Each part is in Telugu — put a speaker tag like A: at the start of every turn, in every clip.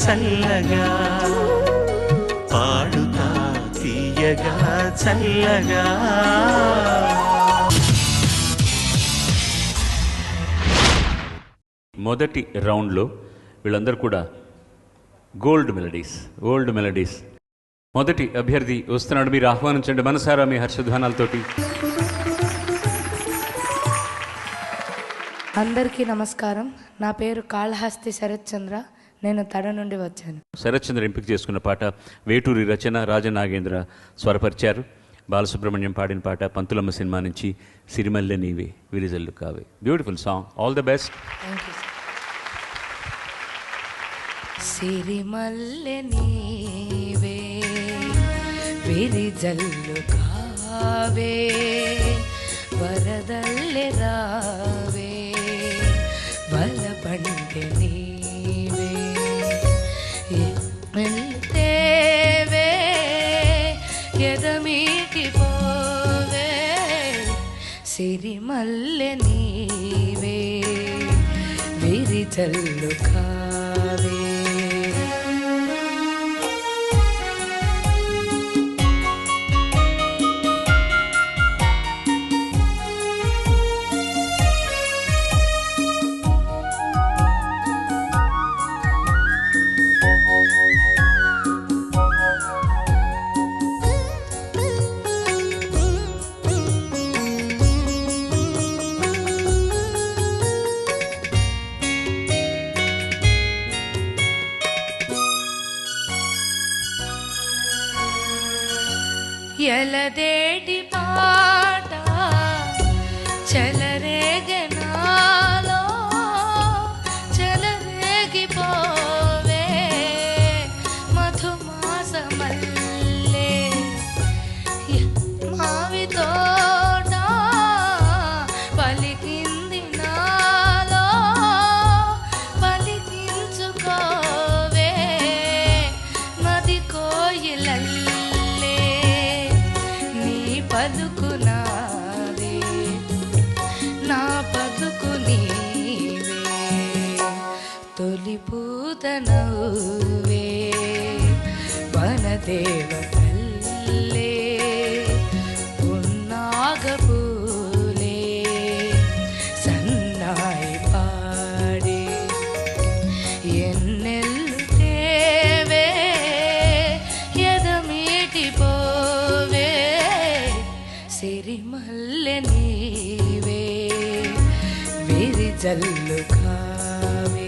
A: చల్లగా పాడుతా తీయగా చల్లగా.
B: మొదటి రౌండ్లో వీళ్ళందరూ కూడా గోల్డ్ మెలడీస్. మొదటి అభ్యర్థి వస్తున్నాడు, మీరు ఆహ్వానించండి మనసారా మీ హర్షధ్వానాలతోటి.
C: అందరికీ నమస్కారం. నా పేరు కాళహస్తి శరత్ చంద్ర. నేను తడ నుండి వచ్చాను.
B: శరత్ చంద్ర ఎంపిక చేసుకున్న పాట వేటూరి రచన, రాజనాగేంద్ర స్వరపరిచారు. బాలసుబ్రహ్మణ్యం పాడిన పాట పంతులమ్మ సినిమా నుంచి సిరిమల్లె నీవే విరిజల్లు కావే. Beautiful song, all the best.
C: Thank you. సిరిమల్లె నీవే విరిజల్లు కావే వరదల్లె రావే బలపంటె నీవే మెల్తేవే ఎదమీటి పోవే సిరిమల్లె నీవే విరిజల్లు కావే. ఎలదేటి పాట చెలరేగనాలో చెలరేగిపోవే మధుమాసమల్లే మావి తోట పలికింది నాలో పలికించుకోవే మది కోయిలల్లే పలుకు నాదే నా బతుకు నీవే తొలి పూత నవ్వే వనదేవతల్లే పున్నాగ పూలే సన్నాయి పాడే ఎన్నెల్లు తేవే ఎదమీటి పోవే సిరిమల్లె నీవే విరిజల్లు కావే.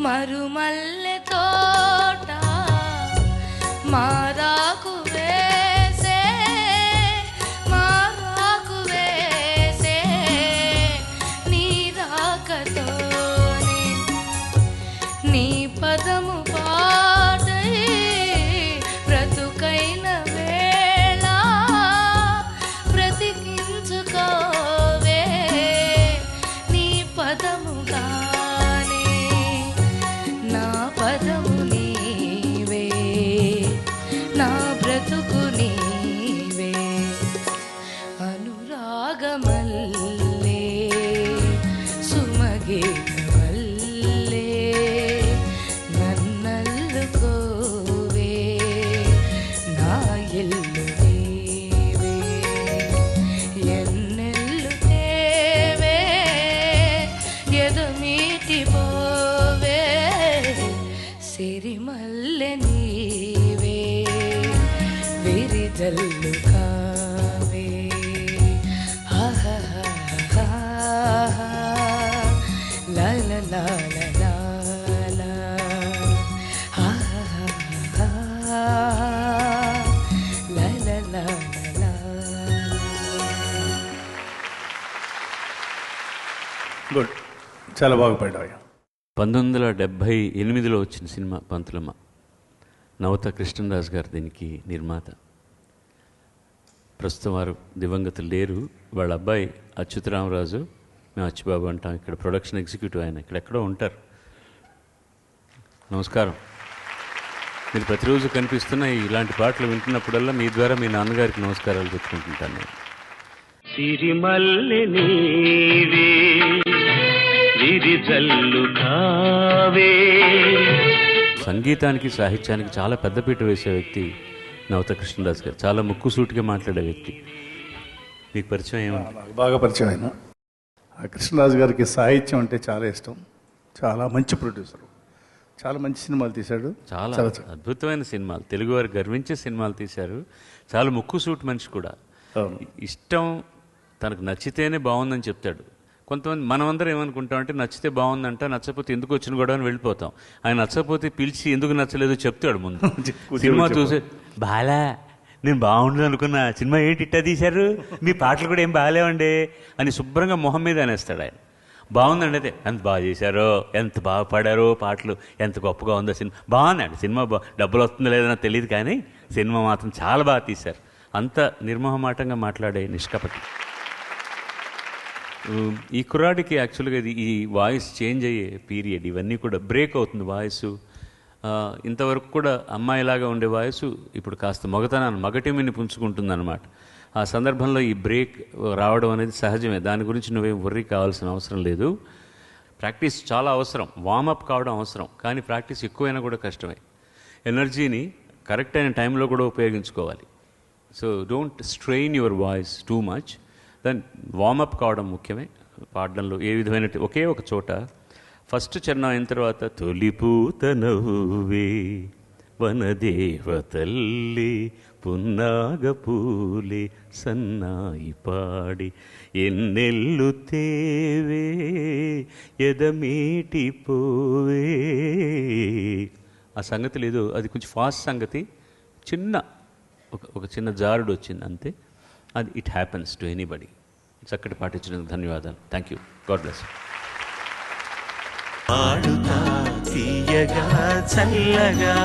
C: మరుమల్లె తోట మారాకు వేసే నీ రాకతోనే నీ పదము పాటై బ్రతుకైన వేళ బ్రతికించుకోవే నీ పదముగా పదము నీవే నా బ్రతుకు నీవే అనురాగమల్లే సుమగీతమల్లే నన్నల్లుకోవే నా ఇల్లు నీవే ఎన్నెల్లు తేవే ఎదమీటి పోవే సిరిమల్లె నీవే విరిజల్లు కావే. లా లా లా లా లా
D: గుడ్, చాలా బాగా పాడావు.
B: 1978లో వచ్చిన సినిమా పంతులమ్మ. నవత కృష్ణరాజు గారు దీనికి నిర్మాత. ప్రస్తుతం వారు దివంగతులు లేరు. వాళ్ళ అబ్బాయి అచ్యుతరామరాజు, మేము అచ్చుబాబు అంటాం, ఇక్కడ ప్రొడక్షన్ ఎగ్జిక్యూటివ్, ఆయన ఇక్కడెక్కడో ఉంటారు. నమస్కారం. మీరు ప్రతిరోజు కనిపిస్తున్న ఇలాంటి పాటలు వింటున్నప్పుడల్లా మీ ద్వారా మీ నాన్నగారికి నమస్కారాలు చెప్పుకుంటుంటాను నేను.
A: సిరిమల్లె నీవే విరిజల్లు కావే.
B: సంగీతానికి సాహిత్యానికి చాలా పెద్దపీట వేసే వ్యక్తి నవత కృష్ణరాజు గారు. చాలా ముక్కుసూటిగా మాట్లాడే వ్యక్తి. మీకు పరిచయం ఏమంటే?
D: నాకు బాగా పరిచయం అయిన కృష్ణరాజు గారికి సాహిత్యం అంటే చాలా ఇష్టం. చాలా మంచి ప్రొడ్యూసర్, చాలా మంచి సినిమాలు తీశాడు.
B: చాలా అద్భుతమైన సినిమాలు, తెలుగు వారు గర్వించే సినిమాలు తీశారు. చాలా ముక్కుసూటి మనిషి కూడా. ఇష్టం, తనకు నచ్చితేనే బాగుందని చెప్తాడు. కొంతమంది మనమందరం ఏమనుకుంటామంటే నచ్చితే బాగుందంట, నచ్చకపోతే ఎందుకు వచ్చిన గొడవ అని వెళ్ళిపోతాం. ఆయన నచ్చకపోతే పిలిచి ఎందుకు నచ్చలేదో చెప్తాడు ముందు. సినిమా చూసే బాలా నేను బాగుండదు అనుకున్నా, సినిమా ఏంటి ఇట్టా తీశారు, మీ పాటలు కూడా ఏం బాగాలేవండి అని శుభ్రంగా మొహం మీద అనేస్తాడు ఆయన. బాగుందండి, అయితే ఎంత బాగా చేశారో, ఎంత బాగా పాడారో పాటలు, ఎంత గొప్పగా ఉందో సినిమా. బాగుందండి సినిమా, డబ్బులు వస్తుందో లేదో నాకు తెలియదు, కానీ సినిమా మాత్రం చాలా బాగా తీశారు. అంత నిర్మోహమాటంగా మాట్లాడే నిష్కపటి. ఈ కుర్రాడికి యాక్చువల్గా ఇది ఈ వాయిస్ చేంజ్ అయ్యే పీరియడ్, ఇవన్నీ కూడా బ్రేక్ అవుతుంది వాయిస్. ఇంతవరకు కూడా అమ్మాయిలాగా ఉండే వాయిస్ ఇప్పుడు కాస్త మగతనాన్ని, మగటిమిని పుంజుకుంటుంది అనమాట. ఆ సందర్భంలో ఈ బ్రేక్ రావడం అనేది సహజమే. దాని గురించి నువ్వేం వర్రీ కావాల్సిన అవసరం లేదు. ప్రాక్టీస్ చాలా అవసరం, వార్మప్ కావడం అవసరం, కానీ ప్రాక్టీస్ ఎక్కువైనా కూడా కష్టమే. ఎనర్జీని కరెక్ట్ అయిన టైంలో కూడా ఉపయోగించుకోవాలి. So don't strain your voice too much. దాన్ని వార్మప్ కావడం ముఖ్యమే పాడడంలో. ఏ విధమైన ఒకే ఒక చోట ఫస్ట్ చరణం అయిన తర్వాత తొలిపూత నవ్వే వనదేవతల్లి పున్నాగ పూలే సన్నాయి పాడి ఎన్నెల్లు తేవే ఎదమీటి పోవే. ఆ సంగతి లేదు, అది కొంచెం ఫాస్ట్ సంగతి, చిన్న ఒక చిన్న జారుడు వచ్చింది అంతే. అది ఇట్ హ్యాపెన్స్ టు ఎనీబడి. చక్కటి పాటించినందుకు ధన్యవాదాలు. Thank you. God bless.
A: Padutha Theeyaga చల్లగా